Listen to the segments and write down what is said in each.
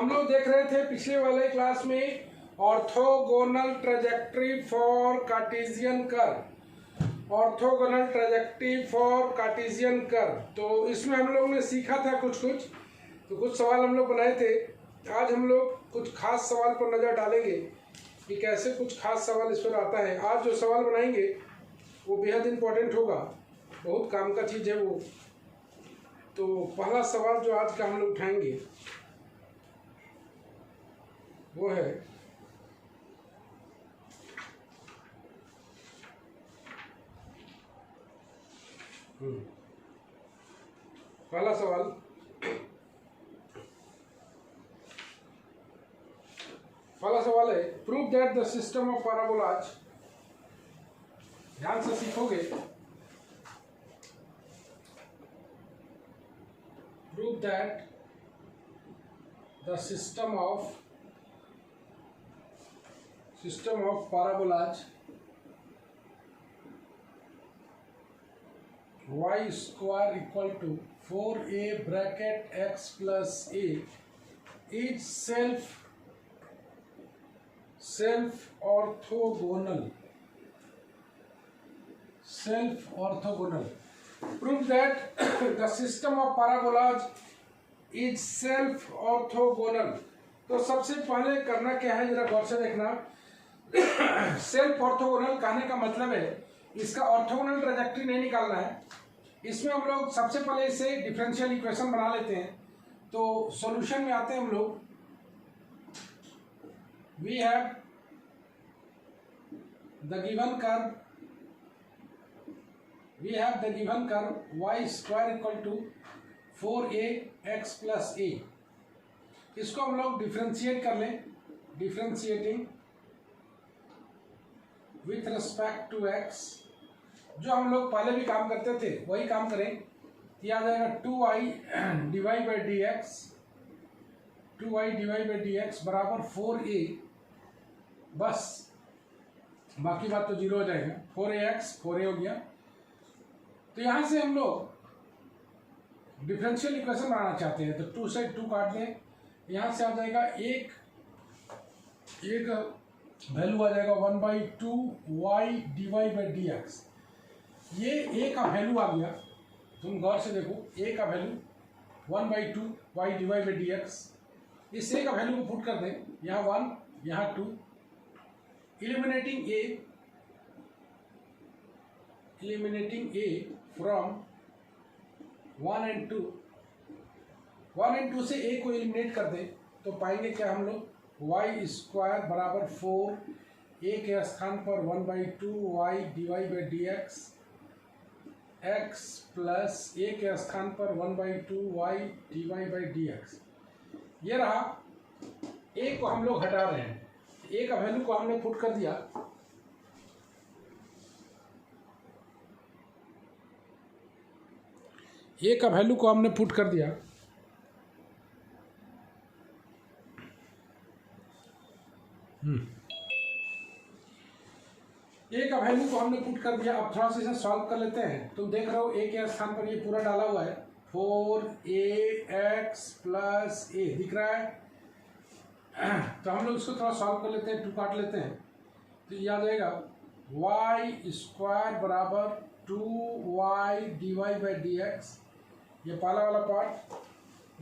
हम लोग देख रहे थे पिछले वाले क्लास में orthogonal trajectory for Cartesian curve, orthogonal trajectory for Cartesian curve. तो इसमें हम लोग ने सीखा था कुछ सवाल हम लोग बनाए थे। आज हम लोग कुछ खास सवाल पर नज़र डालेंगे कि कैसे कुछ खास सवाल इस पर आता है। आज जो सवाल बनाएंगे वो बेहद इम्पोर्टेंट होगा, बहुत काम का चीज़ है वो। तो पहला सवाल जो आज का हम लोग उठाएंगे वो है पहला सवाल है prove that the system of parabolas, ध्यान से सीखोगे, prove that the system of parabolas y square equal to 4a bracket x plus a is self orthogonal. Prove that the system of parabolas is self orthogonal. तो सबसे पहले करना क्या है, जरा गौर से देखना। सेल्फ ऑर्थोगोनल कहने का मतलब है इसका ऑर्थोगोनल ट्रेजेक्ट्री नहीं निकालना है। इसमें हम लोग सबसे पहले इसे डिफरेंशियल इक्वेशन बना लेते हैं। तो सॉल्यूशन में आते हैं हम लोग। We have the given curve y square equal to 4ax plus a। इसको हम लोग डिफरेंशिएट कर लें, differentiating with respect to x। जो हम लोग पहले भी काम करते थे वही काम करें। ये आ जाएगा 2i divide by d x बराबर 4a, बस बाकी बात तो जीरो हो जाएगा। 4a हो गया। तो यहाँ से हम लोग डिफरेंशियल इक्वेशन बनाना चाहते हैं, तो 2 से 2 काट दें। यहाँ से आ जाएगा एक वैल्यू आ जाएगा 1/2 y divide by d x. ये a का वैल्यू आ गया, तुम गौर से देखो, a का value 1/2 y divide by d x. इस a का वैल्यू को पुट कर दें, यहाँ 1 यहाँ 2, eliminating a from 1 and 2 से a को एलिमिनेट कर दें तो पाएंगे क्या हम लोग, y स्क्वायर बराबर 4, a के स्थान पर 1/2 y divide by d x, x plus a के स्थान पर 1/2 y divide by d x. ये रहा। a को हम लोग हटा रहे हैं, a का वैल्यू को हमने पुट कर दिया। a का वैल्यू को हमने पुट कर दिया। a का वैल्यू को हमने पुट कर दिया। अब थोड़ा सा इसे सॉल्व कर लेते हैं। तुम देख रहे हो a के स्थान पर ये पूरा डाला हुआ है, 4ax प्लस a दिख रहा है। तो हम लोग इसको थोड़ा सॉल्व कर लेते हैं, 2 काट लेते हैं। तो ये आ जाएगा y स्क्वायर बराबर 2y divide by d x, ये पहला वाला पार्ट।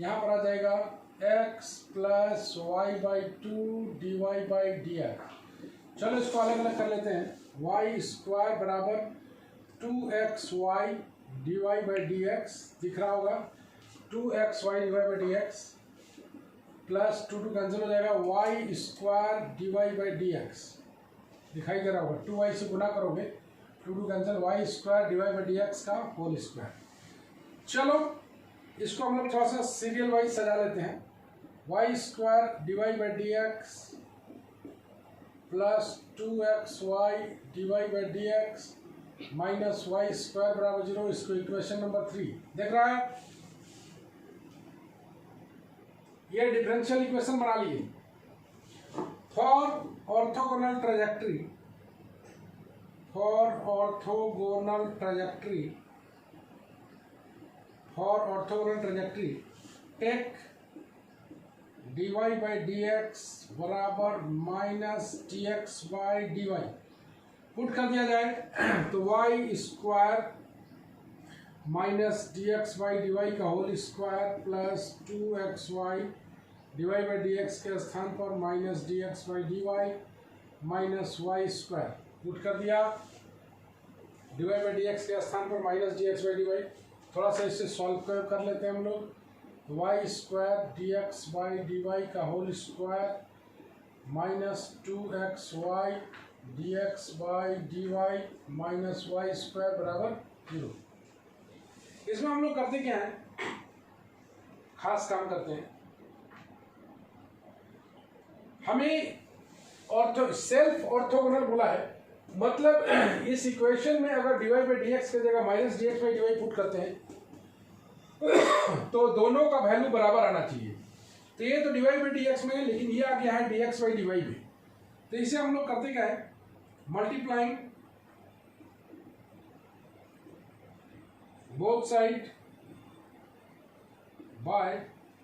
यहाँ पर आ जाएगा x plus y/2 divide by d x. चलो इसको अलग अलग कर लेते हैं। y स्क्वायर बराबर 2xy divide by d x दिख रहा होगा, 2xy divide by d x plus 2 cancel हो जाएगा, y square divide by d x दिखाई दे रहा होगा। 2y से गुना करोगे, 2 cancel, y square divide by d x का होल स्क्वायर। चलो इसको हम लोग थोड़ा सा सीरियल वाइज सजा लेते हैं। y square divide by d x plus 2xy divide by d x minus y square बराबर 0। इसको इक्वेशन नंबर 3 देख रहा है। ये डिफरेंशियल इक्वेशन बना लिए। For orthogonal trajectory take dy by d x बराबर minus t x by d y. Put कर दिया जाए तो y square minus d x by d y का whole square plus 2xy d y by d x के स्थान पर minus d x by d y minus y square. Put कर दिया, d y by d x के स्थान पर minus d x by d Y. थोड़ा सा इससे सॉल्व कर लेते हैं हम लोग। Y square d x by d y का whole square minus 2xy d x by d y minus y square बराबर 0। इसमें हम लोग करते क्या है, खास काम करते हैं। हमें सेल्फ ऑर्थोगोनल बोला है, मतलब इस इक्वेशन में अगर d y by d x की जगह minus d x by d y put करते हैं तो दोनों का वैल्यू बराबर आना चाहिए। तो ये तो d y by d x में है, लेकिन ये आ गया है d x by d y में। तो इसे हम लोग करते क्या है, मल्टीप्लाइंग बोथ साइड बाय,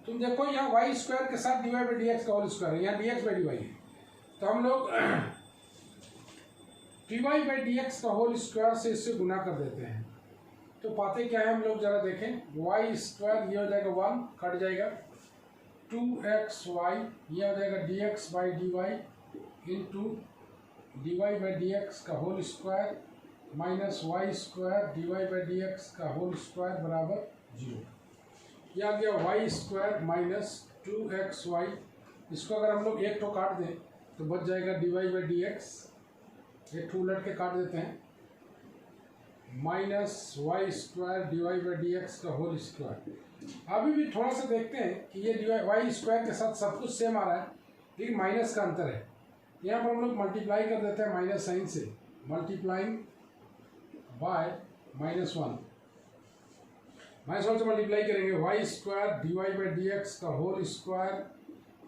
तुम देखो यहाँ वाई स्क्वायर के साथ d y by d x का होल स्क्वायर है, यहाँ d x by d y है। तो हम लोग d y by d x का होल स्क्वायर से इससे गुना कर देते हैं। तो पाते क्या है हम लोग जरा देखें, वाई स्क्वायर ये हो जाएगा 1 कट जाएगा, 2xy ये हो जाएगा d x by d y into d y by d x का whole square minus y square d y by d x का होल स्क्वायर बराबर 0। यह आ गया वाई स्क्वायर माइनस 2xy। इसको अगर हम लोग एक तो काट दें तो बच जाएगा d y by d x, एक टू उलट के काट देते हैं, minus y square d y by d x का होल स्क्वायर। अभी भी थोड़ा सा देखते हैं कि ये डी वाई स्क्वायर के साथ सब कुछ सेम आ रहा है, लेकिन माइनस का अंतर है। यहाँ पर हम लोग मल्टीप्लाई कर देते हैं माइनस साइन से, मल्टीप्लाइंग बाय -1, -1 से मल्टीप्लाई करेंगे, y square d y by d x का होल स्क्वायर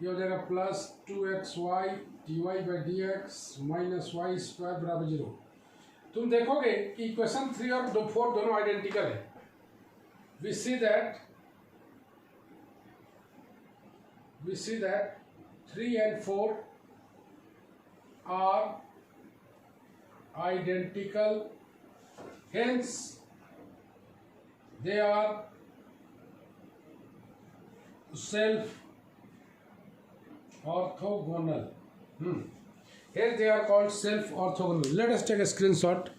ये हो जाएगा plus 2xy d y by d x minus y square बराबर 0। तुम देखोगे कि इक्वेशन 3 और 4 दोनों आइडेंटिकल है। We see that 3 and 4 are identical, hence they are self orthogonal. Here they are called self orthogonal. Let us take a screenshot.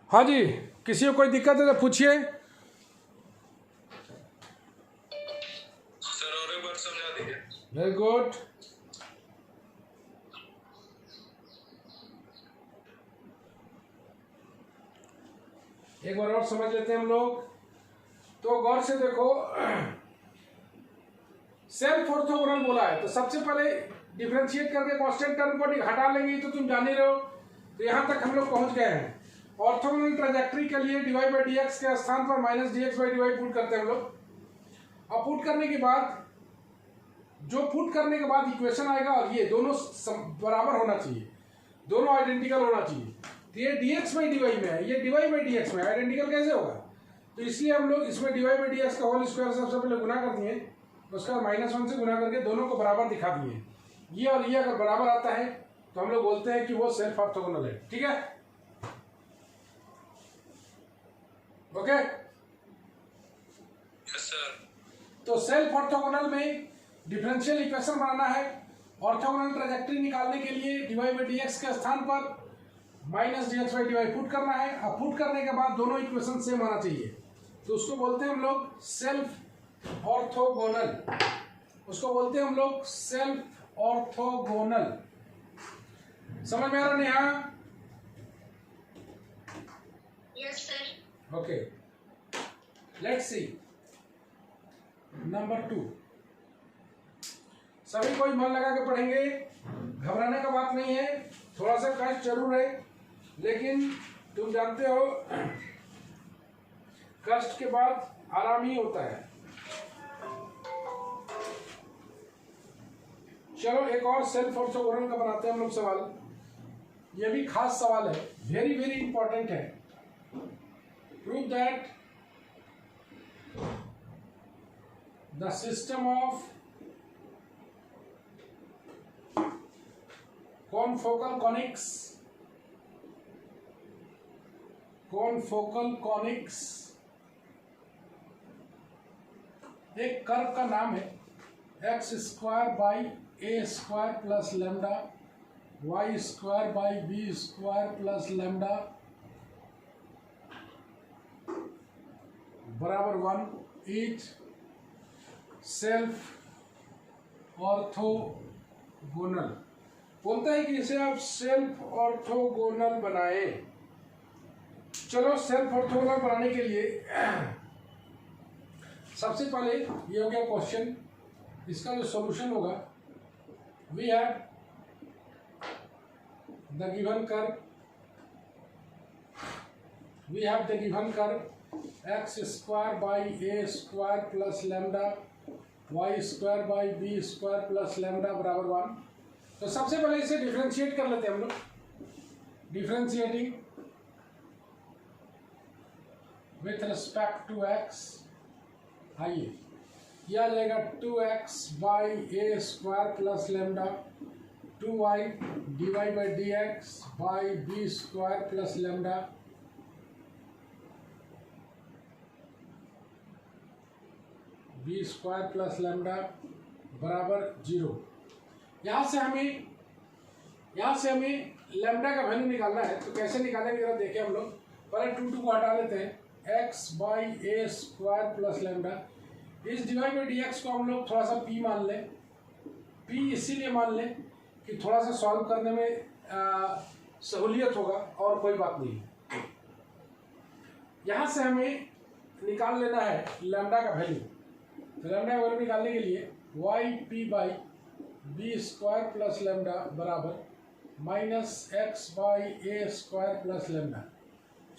हाँ जी, किसी को कोई दिक्कत है तो पूछिए। सर और एक बार समझा दीजिए। Very good. एक बार और समझ लेते हैं हम लोग। तो गौर से देखो, सेल्फ ऑर्थोगोनल बोला है तो सबसे पहले डिफरेंशिएट करके कांस्टेंट टर्म को हटा लेंगे, तो तुम जान ही रहे हो। तो यहां तक हम लोग पहुंच गए हैं। ऑर्थोगोनल ट्रैजेक्टरी के लिए d y by d x के स्थान पर minus d x by d y put करते हैं हम लोग। अब पुट करने के बाद इक्वेशन आएगा और ये दोनों बराबर होना चाहिए, दोनों आइडेंटिकल होना चाहिए। तो ये d x by d y में है, ये d y by d x में, आइडेंटिकल कैसे होगा? तो इसलिए हम लोग इसमें d y by d x का होल स्क्वायर सबसे पहले गुना कर दिए, उसका -1 से गुना करके दोनों को बराबर दिखा दिए। ये और ये अगर बराबर आता है तो हम लोग बोलते हैं कि वो सेल्फ ऑर्थोगोनल है। ठीक है, ओके। Yes sir. तो सेल्फ ऑर्थोगोनल में डिफरेंशियल इक्वेशन बनाना है। ऑर्थोगोनल ट्रैजेक्टरी निकालने के लिए d y by d x के स्थान पर minus d x by d y put करना है। अब पुट करने के बाद दोनों इक्वेशन सेम आना चाहिए, तो उसको बोलते हैं हम लोग सेल्फ ऑर्थोगोनल। उसको बोलते हैं हम लोग सेल्फ ऑर्थोगोनल। समझ में आ रहा Neha? Yes sir. Okay, let's see number 2। सभी कोई मन लगा के पढ़ेंगे, घबराने का बात नहीं है। थोड़ा सा कष्ट जरूर है, लेकिन तुम जानते हो कष्ट के बाद आराम ही होता है। चलो एक और सेल्फ ऑर्थोगोनल का बनाते हैं हम लोग सवाल। ये भी खास सवाल है, वेरी वेरी इंपॉर्टेंट है। Prove that the system of confocal conics एक कर्व का नाम है x square by a square plus lambda y square by b square plus lambda बराबर 1 इज सेल्फ ऑर्थोगोनल। बोलता है कि इसे आप सेल्फ ऑर्थोगोनल बनाए। चलो सेल्फ ऑर्थोगोनल बनाने के लिए सबसे पहले ये हो गया क्वेश्चन, इसका जो सॉल्यूशन होगा, we have the given curve x square by a square plus lambda y square by b square plus lambda बराबर 1। तो सबसे पहले इसे डिफरेंशिएट कर लेते हैं हम लोग। Differentiating with respect to x, आइए यह आ जाएगा 2x by a square plus lambda 2y dy by d x by b square plus lambda b square plus lambda बराबर 0। यहाँ से हमें लेमडा का वैल्यू निकालना है। तो कैसे निकालेंगे जरा देखें हम लोग। पहले 2 को हटा लेते हैं। x by a square plus lambda, इस डिवाइड बाई डी एक्स को हम लोग थोड़ा सा p मान लें। p इसीलिए मान लें कि थोड़ा सा सॉल्व करने में सहूलियत होगा, और कोई बात नहीं। यहाँ से हमें निकाल लेना है लेमडा का वैल्यू। तो लेमडा का वैल्यू निकालने के लिए y p by b square plus lambda बराबर minus x by a square plus lambda.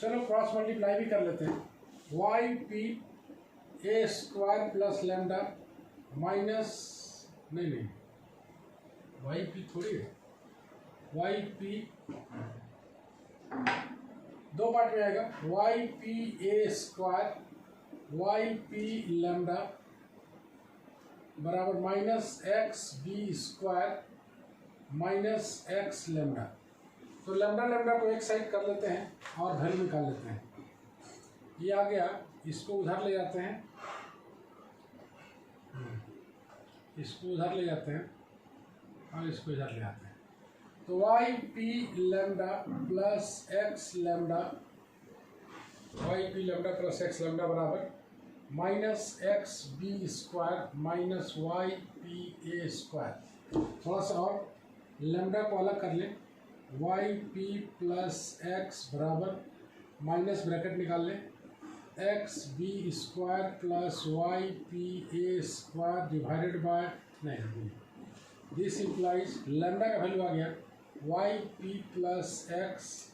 चलो क्रॉस मल्टीप्लाई भी कर लेते हैं। Y p a square plus lambda minus नहीं वाई पी थोड़ी है, वाई पी दो पार्ट में आएगा। Y p a square y p lambda बराबर minus x b square minus x lambda. तो लेमडा को एक साइड कर लेते हैं और वैल्यू निकाल लेते हैं। ये आ गया, इसको उधर ले जाते हैं, इसको उधर ले जाते हैं और इसको इधर ले आते हैं। तो y p lambda plus x lambda, y p lambda plus x lambda बराबर minus x b square minus y p a square. थोड़ा सा और लेमडा को अलग कर लें। वाई पी प्लस एक्स बराबर माइनस ब्रैकेट निकाल लें x b square plus y p a square divided by नहीं, दिस इम्प्लाइज लेमडा का वैल्यू आ गया y p plus x,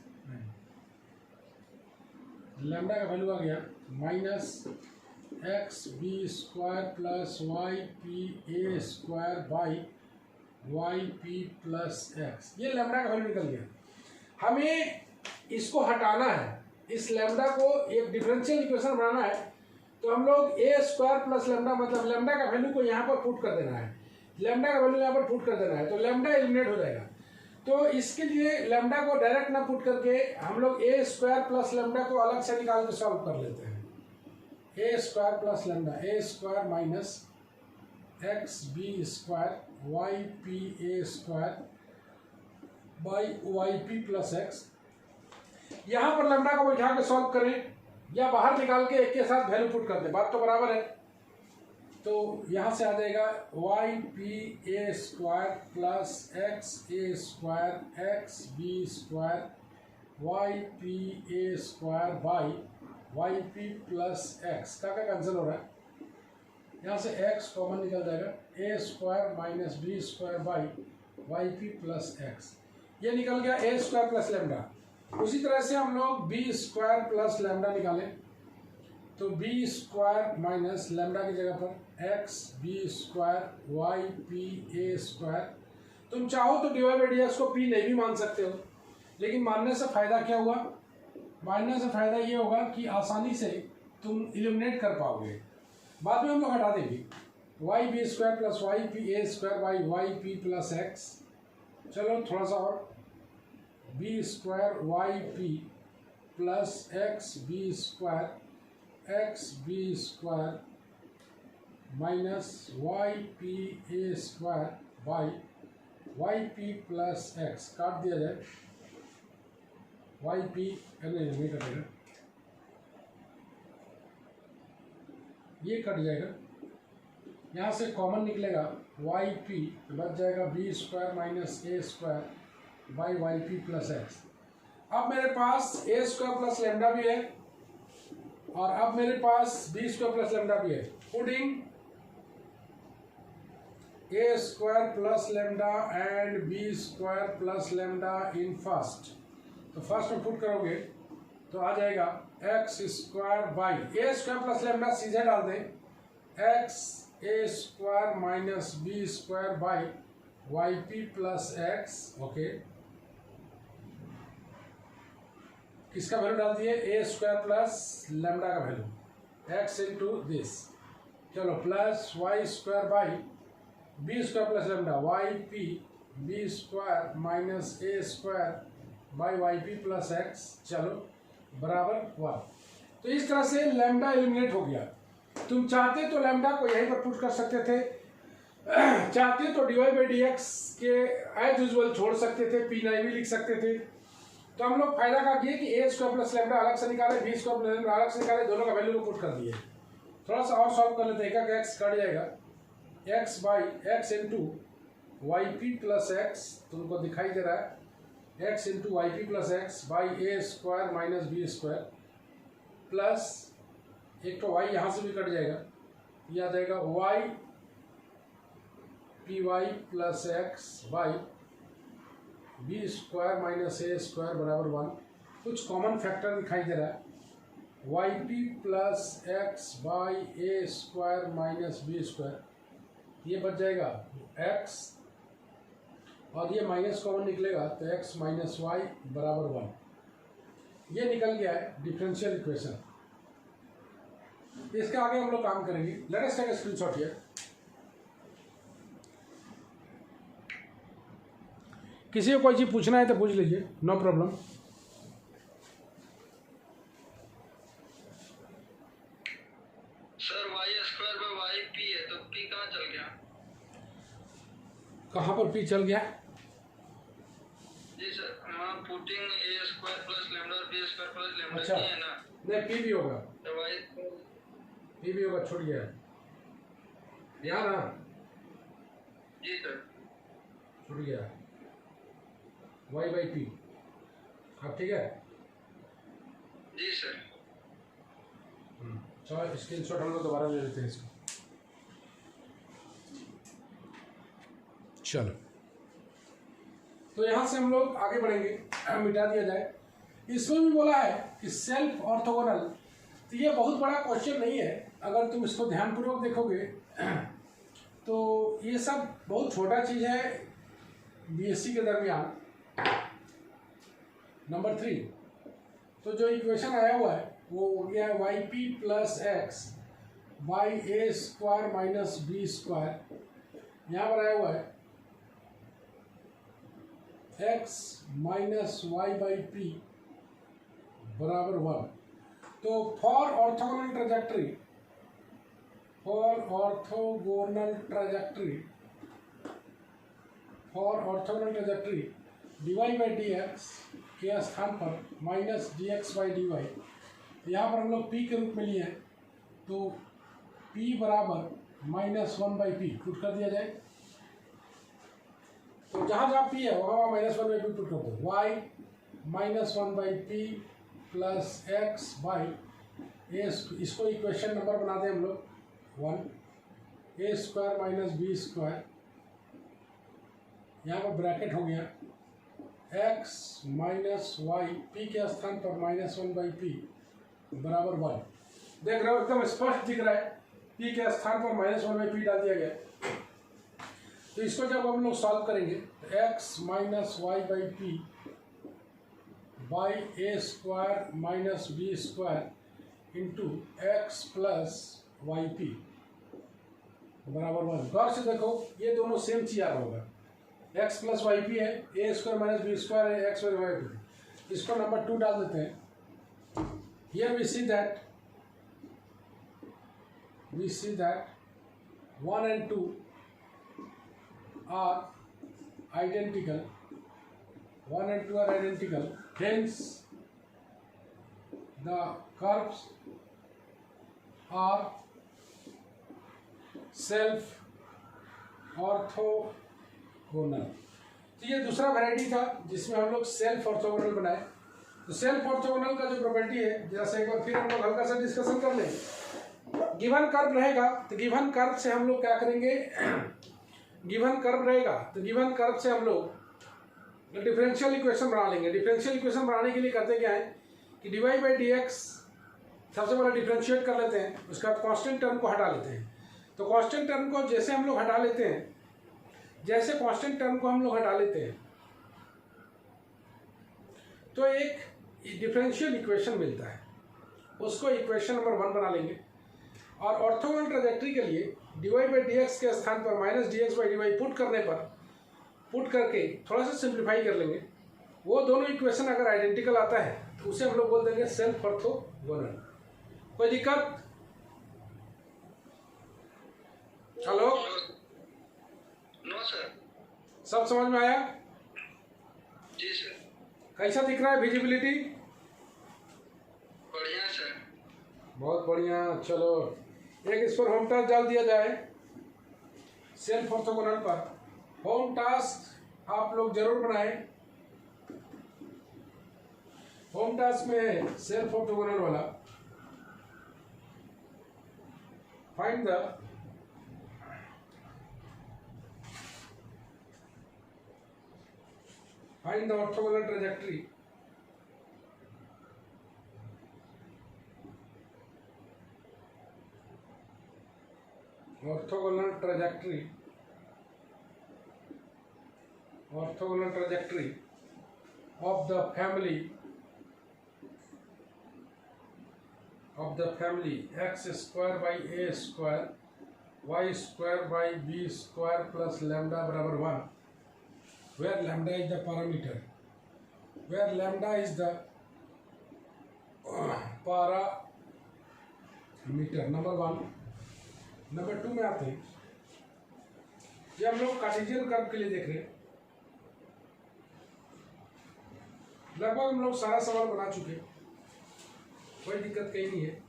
lambda का वैल्यू आ गया minus x b square plus y p a square by y p plus x. ये lambda का value निकल गया। हमें इसको हटाना है, इस लेमडा को एक डिफरेंशियल इक्वेशन बनाना है। तो हम लोग ए स्क्वायर प्लस लेमडा मतलब लेमडा का वैल्यू को यहाँ पर पुट कर देना है, लेमडा का वैल्यू यहाँ पर पुट कर देना है, तो लेमडा एलिमिनेट हो जाएगा। तो इसके लिए लेमडा को डायरेक्ट ना पुट करके हम लोग ए स्क्वायर प्लस लेमडा को अलग से निकाल के सॉल्व कर लेते हैं। A square plus lambda, a square minus x b square y p a square by y p plus x. यहाँ पर लेमडा को बैठा के सॉल्व करें या बाहर निकाल के एक के साथ वैल्यू पुट कर दें, बात तो बराबर है। तो यहाँ से आ जाएगा y p a square plus x a square x b square y p a square by y p plus x का क्या कैंसिल हो रहा है, यहाँ से x कॉमन निकल जाएगा, a square minus b square by y p plus x. ये निकल गया ए स्क्वायर प्लस लेमडा। उसी तरह से हम लोग बी स्क्वायर प्लस लेमडा निकालें, तो बी स्क्वायर माइनस लेमडा की जगह पर x b square y p a square. तुम चाहो तो डिवाइड बाई डी एक्स को पी नहीं भी मान सकते हो, लेकिन मानने से फ़ायदा क्या हुआ? मानने से फ़ायदा ये होगा कि आसानी से तुम इलिमिनेट कर पाओगे। बाद में हम लोग हटा देंगे y b square plus y p a square by y p plus x. चलो थोड़ा सा और, b square y p plus x b square minus y p a square by y p plus x. काट दिया जाए, Y P नहीं कटेगा, ये कट जाएगा, यहाँ से कॉमन निकलेगा वाई पी, बच जाएगा b square minus a square by y p plus x. अब मेरे पास ए स्क्वायर प्लस लेमडा भी है और अब मेरे पास बी स्क्वायर प्लस लेमडा भी है। Putting a square plus lambda and b square plus lambda in first, तो फर्स्ट में पुट करोगे तो आ जाएगा x square by a square plus lambda सीधे डाल दें, x a square minus b square by y p plus x. Okay, किसका वैल्यू डाल दिए? ए स्क्वायर प्लस लेमडा का वैल्यू, एक्स इंटू दिस। चलो plus y square by b square plus lambda y p b square minus a square by y p plus x, चलो बराबर 1। तो इस तरह से लैम्डा एलिमिनेट हो गया। तुम चाहते तो लैम्डा को यहीं पर पुट कर सकते थे, चाहते तो d y by d x के एज यूजुअल छोड़ सकते थे, पी नहीं भी लिख सकते थे। तो हम लोग फायदा क्या किए कि ए स्क्वायर प्लस लैम्डा अलग से निकाले, बी स्क्वायर प्लस लैम्डा अलग से निकाले, दोनों का वैल्यू को पुट कर दिए। थोड़ा सा और सॉल्व कर लेते हैं, एक्स कट जाएगा, x by x into y p plus x, तुमको दिखाई दे रहा है, x into y p plus x by a square minus b square plus एक तो वाई यहाँ से भी कट जाएगा, यह आ जाएगा y p y plus x by b square minus a square बराबर 1। कुछ कॉमन फैक्टर दिखाई दे रहा है, y p plus x by a square minus b square, ये बच जाएगा x और ये माइनस कॉमन निकलेगा तो x माइनस वाई बराबर 1। ये निकल गया है डिफरेंशियल इक्वेशन। इसके आगे हम लोग काम करेंगे। Let us take a screenshot here. किसी को कोई चीज़ पूछना है तो पूछ लीजिए, no problem. Sir y square by y p है तो पी कहाँ चल गया? कहाँ पर पी चल गया? जी सर, हाँ putting a square plus lambda और बी स्क्वायर प्लस लेमडा अच्छा, नहीं है ना? नहीं पी भी होगा, तो वाई पी भी होगा, छूट गया यहाँ ना, जी सर छूट गया वाई बाई पी। अब ठीक है, जी सर। चलो स्क्रीनशॉट हम लोग दोबारा ले लेते हैं इसको। चलो तो यहाँ से हम लोग आगे बढ़ेंगे, मिटा दिया जाए। इसमें भी बोला है कि सेल्फ ऑर्थोगोनल, तो ये बहुत बड़ा क्वेश्चन नहीं है, अगर तुम इसको ध्यानपूर्वक देखोगे तो ये सब बहुत छोटा चीज़ है बीएससी के दरमियान। नंबर 3, तो जो इक्वेशन आया हुआ है वो हो गया y p plus x by a square minus b square, यहाँ पर आया हुआ है x minus y by p बराबर 1। तो for orthogonal trajectory, for orthogonal trajectory d y by d x के स्थान पर minus d x by d y, यहाँ पर हम लोग p के रूप में लिए हैं, तो p बराबर माइनस 1 बाई पी पुट कर दिया जाए। तो जहाँ जहाँ p है वहाँ माइनस 1 बाई पी पुट कर दो, y minus 1 by p plus x by a, इसको इक्वेशन नंबर बना दें हम लोग 1, a square minus b square, यहाँ पर ब्रैकेट हो गया x माइनस वाई पी के स्थान पर माइनस 1 बाई पी बराबर 1। देख रहे हो एकदम स्पष्ट दिख रहा है, पी के स्थान पर माइनस 1 बाई पी डाल दिया गया। तो इसको जब हम लोग सॉल्व करेंगे तो x minus y by p by a square minus b square into x plus y p बराबर 1। गौर से देखो ये दोनों सेम चीज आ रहा होगा, एक्स प्लस वाई पी है, a square minus b square है, एक्स प्लस वाई पी। इसको नंबर 2 डाल देते हैं। Here we see that 1 and 2 are identical. 1 and 2 are identical. Hence, the curves are self orthogonal. तो ये दूसरा वैरायटी था जिसमें हम लोग सेल्फ ऑर्थोगोनल बनाए। तो सेल्फ ऑर्थोगोनल का जो प्रॉपर्टी है, जैसे एक बार फिर हम लोग हल्का सा डिस्कशन कर लें। गिवन कर्व रहेगा तो गिवन कर्व से हम लोग क्या करेंगे, गिवन कर्व रहेगा तो गिवन कर्व से हम लोग डिफरेंशियल इक्वेशन बना लेंगे। डिफरेंशियल इक्वेशन बनाने के लिए करते क्या है कि d y by d x सबसे पहले डिफरेंशिएट कर लेते हैं, उसके बाद कांस्टेंट टर्म को हटा लेते हैं। तो कांस्टेंट टर्म को जैसे हम लोग हटा लेते हैं, जैसे कांस्टेंट टर्म को हम लोग हटा लेते हैं तो एक डिफरेंशियल इक्वेशन मिलता है, उसको इक्वेशन नंबर 1 बना लेंगे। और ऑर्थोगोनल ट्रैजेक्टरी के लिए d y by d x के स्थान पर minus d x by d y put करके थोड़ा सा सिंप्लीफाई कर लेंगे। वो दोनों इक्वेशन अगर आइडेंटिकल आता है तो उसे हम लोग बोल देंगे सेल्फ ऑर्थोगोनल। कोई दिक्कत? Hello, no sir. सब समझ में आया? जी सर। कैसा दिख रहा है विजिबिलिटी? बढ़िया सर। बहुत बढ़िया। चलो एक इस पर होम टास्क डाल दिया जाए सेल्फ ऑर्थोगोनल पर। होम टास्क आप लोग जरूर बनाएं। होम टास्क में है सेल्फ ऑर्थोगोनल वाला, find the orthogonal trajectory orthogonal trajectory of the family x square by a square y square by b square plus lambda बराबर 1, where lambda is the parameter, number 1। Number 2 में आते हैं, ये हम लोग कार्टेशियन कर्व के लिए देख रहे हैं। लगभग हम लोग सारा सवाल बना चुके, कोई दिक्कत कहीं नहीं है।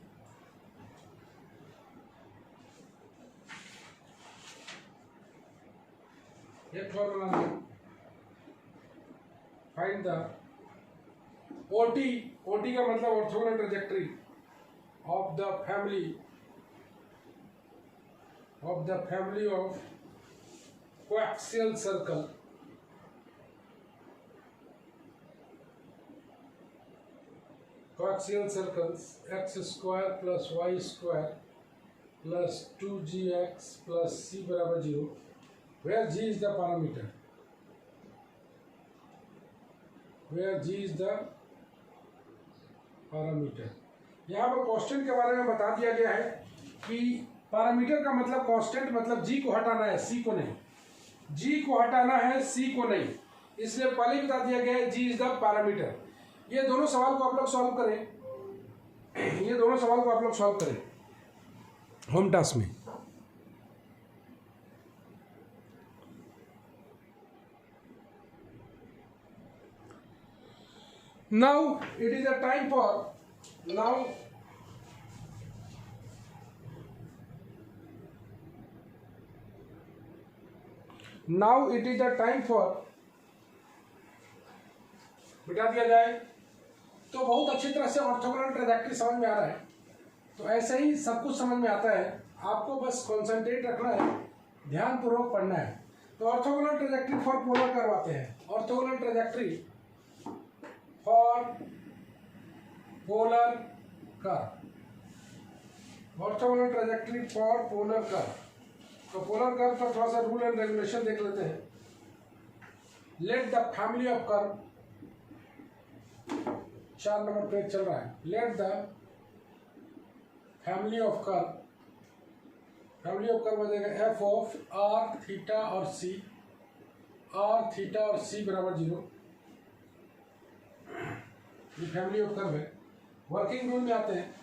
एक और बना लें, फाइंड द ओटी का मतलब orthogonal trajectory of the family of coaxial circle circles x square plus y square plus 2gx plus c बराबर 0, where g is the parameter, यहाँ पर कांस्टेंट के बारे में बता दिया गया है कि पैरामीटर का मतलब कांस्टेंट, मतलब जी को हटाना है, सी को नहीं। जी को हटाना है, सी को नहीं, इसलिए पहले बता दिया गया है जी इज द पैरामीटर। ये दोनों सवाल को आप लोग सॉल्व करें, होम टास्क में। Now it is a time for Now it is the time for, बिठा दिया जाए तो बहुत अच्छी तरह से ऑर्थोगोनल ट्रैजेक्टरी समझ में आ रहा है। तो ऐसे ही सब कुछ समझ में आता है, आपको बस कॉन्सेंट्रेट रखना है, ध्यान पूर्वक पढ़ना है। तो orthogonal trajectory for polar curve आते हैं। Orthogonal trajectory for polar curve, तो पोलर कर्व पर थोड़ा सा रूल एंड रेगुलेशन देख लेते हैं। Let the family of curve 4 number page चल रहा है। Let the family of curve बनेगा एफ ऑफ आर थीटा और सी, आर थीटा और सी बराबर 0। ये फैमिली ऑफ कर्व है। वर्किंग रूल में आते हैं।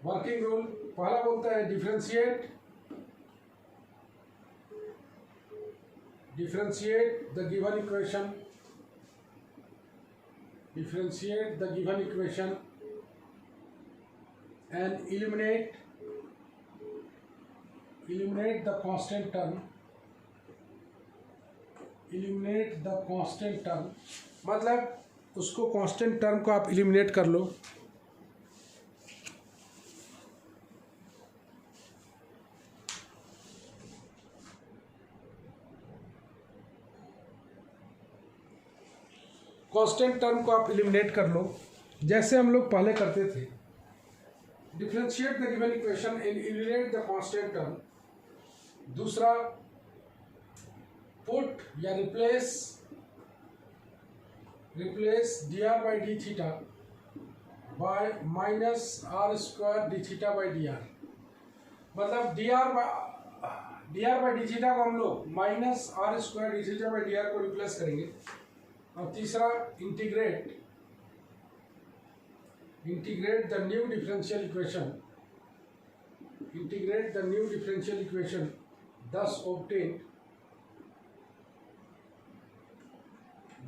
वर्किंग रूल पहला बोलता है differentiate the given equation, differentiate the given equation and eliminate the constant term, मतलब उसको कांस्टेंट टर्म को आप एलिमिनेट कर लो। कांस्टेंट टर्म को आप एलिमिनेट कर लो, जैसे हम लोग पहले करते थे। Differentiate the given equation and eliminate the constant term. दूसरा, पुट या replace dr by d theta by minus r square d theta by d r. मतलब dr by d थीटा को हम लोग minus r square d theta by d r को replace करेंगे। और तीसरा, integrate the new differential equation,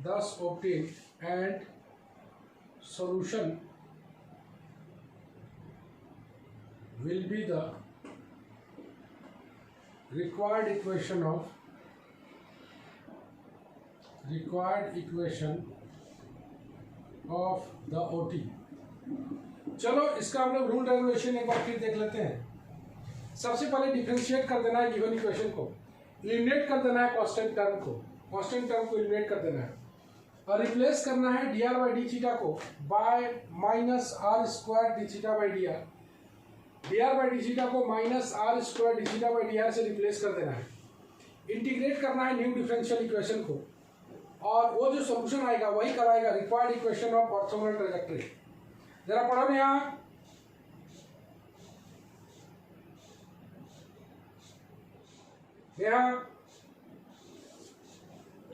thus obtain and solution will be the required equation of the OT। चलो इसका हम लोग रूल रेगुलेशन एक बार फिर देख लेते हैं। सबसे पहले डिफरेंशिएट कर देना है गिवन इक्वेशन को, एलिमिनेट कर देना है कांस्टेंट टर्म को एलिमिनेट कर देना है, और रिप्लेस करना है dr बाई डी थीटा को by minus r square d theta by d r. dr by d theta को minus r square d theta by d r से रिप्लेस कर देना है। इंटीग्रेट करना है न्यू डिफरेंशियल इक्वेशन को, और वो जो सॉल्यूशन आएगा वही कराएगा required equation of orthogonal trajectory. जरा पढ़ो ना यहाँ,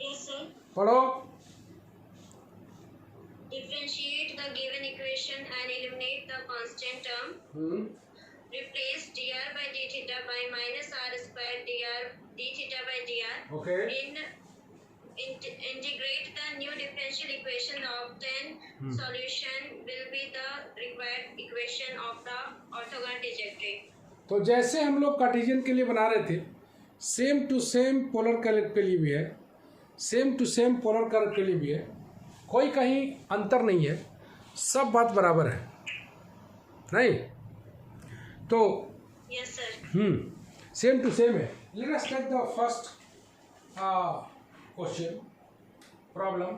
Yes, sir. पढ़ो। Differentiate the given equation and eliminate the constant term. Replace dr by d theta by minus r square dr d theta by dr. Okay. Integrate the new differential equation. Obtain solution will be the required equation of the orthogonal trajectory. तो जैसे हम लोग Cartesian के लिए बना रहे थे, same to same polar curve के लिए भी है, same to same polar curve के लिए भी है, कोई कहीं अंतर नहीं है, सब बात बराबर है, नहीं? तो Yes, sir. Same to same है। Let us take the first question problem.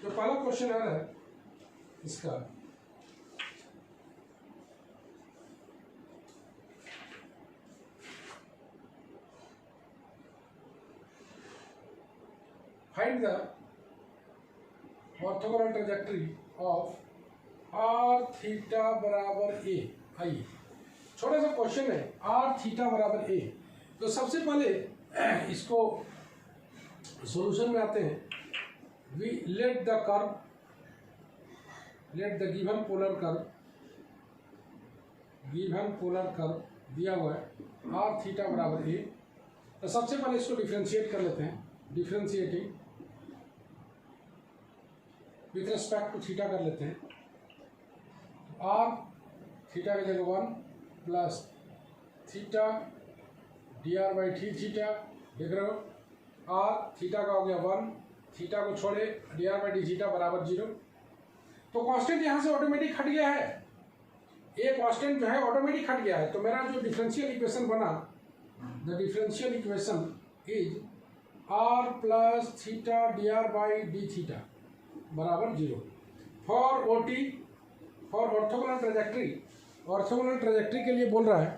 जो पहला क्वेश्चन है इसका, find the orthogonal trajectory of r theta बराबर ए। आइए, छोटा सा क्वेश्चन है, आर थीटा बराबर ए। तो सबसे पहले इसको सॉल्यूशन में आते हैं। We let the given polar curve दिया हुआ है आर थीटा बराबर ए। तो सबसे पहले इसको डिफरेंशिएट कर लेते हैं। Differentiating with respect to theta कर लेते हैं। आर थीटा की जगह 1 plus theta dr by t theta, देख रहे हो, आर थीटा का हो गया 1, थीटा को छोड़े dr बाई डी थीटा बराबर 0। तो कांस्टेंट यहाँ से ऑटोमेटिक हट गया है, ये कांस्टेंट जो है ऑटोमेटिक हट गया है। तो मेरा जो डिफरेंशियल इक्वेशन बना, the differential equation is r plus theta dr by d theta बराबर 0 for OT, for orthogonal trajectory. Orthogonal trajectory के लिए बोल रहा है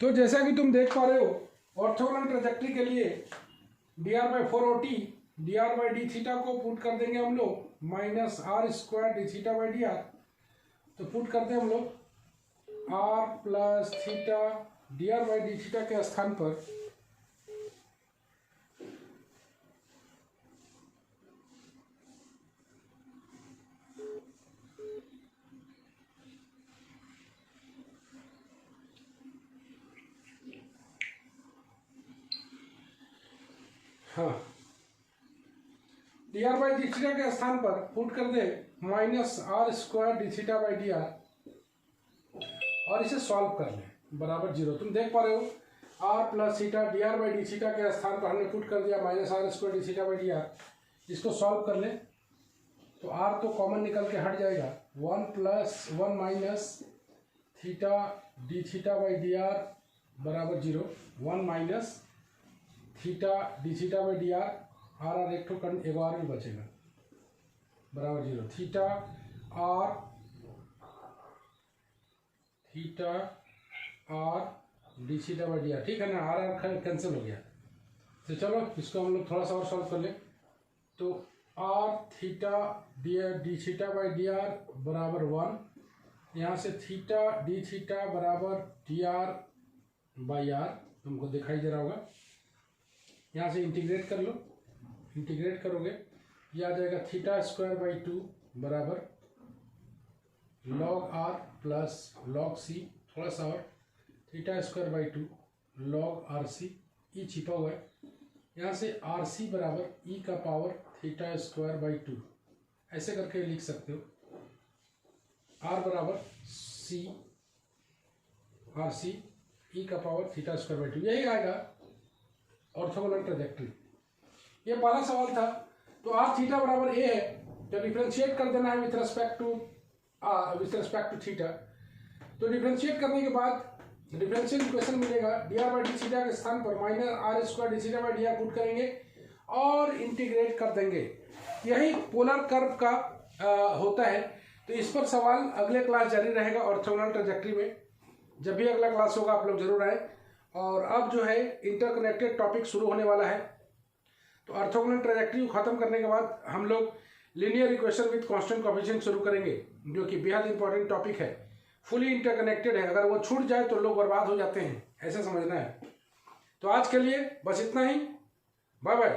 तो जैसा कि तुम देख पा रहे हो ऑर्थोगोनल ट्रेजेक्टरी के लिए dr/4OT dr/d थीटा को पुट कर देंगे हम लोग -r² d(θ/dr). तो पुट करते हैं हम लोग r + थीटा dr/d(θ) के स्थान पर हाँ dr/d(θ) के स्थान पर पुट कर दे -r² d(θ/dr) और इसे सॉल्व कर लें बराबर 0। तुम देख पा रहे हो r + थीटा dr/d(θ) के स्थान पर हमने पुट कर दिया -r² d(θ/dr). इसको सॉल्व कर लें तो r तो कॉमन निकल के हट जाएगा, 1 + 1 - थीटा dθ/dr बराबर 0, 1 - थीटा dθ/dr, r एक ठो एगो और भी बचेगा बराबर 0, थीटा r dθ/dr। ठीक है ना, r कैंसिल हो गया। तो चलो इसको हम लोग थोड़ा सा और सॉल्व कर लें तो r थीटा dθ/dr बराबर 1, यहाँ से थीटा dθ बराबर dr/r तुमको दिखाई दे रहा होगा। यहाँ से इंटीग्रेट कर लो, इंटीग्रेट करोगे ये आ जाएगा θ² बराबर log r plus log c, थोड़ा सा और θ² log rc, ई छिपा हुआ है। यहाँ से rc बराबर e का पावर θ²/2 ऐसे करके लिख सकते हो। r बराबर c rc e का पावर θ²/2, यही आएगा ऑर्थोगोनल ट्रेजेक्टरी। ये पहला सवाल था। तो r थीटा बराबर a है तो डिफरेंशिएट कर देना है विथ रिस्पेक्ट टू थीटा। तो डिफरेंशिएट करने के बाद डिफरेंशियल इक्वेशन मिलेगा dr/d थीटा के स्थान पर -r² dθ/dr पुट करेंगे और इंटीग्रेट कर देंगे। यही पोलर कर्व का होता है। तो इस पर सवाल अगले क्लास जारी रहेगा ऑर्थोगोनल ट्रेजेक्टरी में। जब भी अगला क्लास होगा आप लोग जरूर आए। और अब जो है इंटरकनेक्टेड टॉपिक शुरू होने वाला है। तो ऑर्थोगोनल ट्रेजेक्टरी को खत्म करने के बाद हम लोग linear equation with constant coefficient शुरू करेंगे, जो कि बेहद इंपॉर्टेंट टॉपिक है, फुली इंटरकनेक्टेड है। अगर वो छूट जाए तो लोग बर्बाद हो जाते हैं, ऐसा समझना है। तो आज के लिए बस इतना ही, बाय बाय।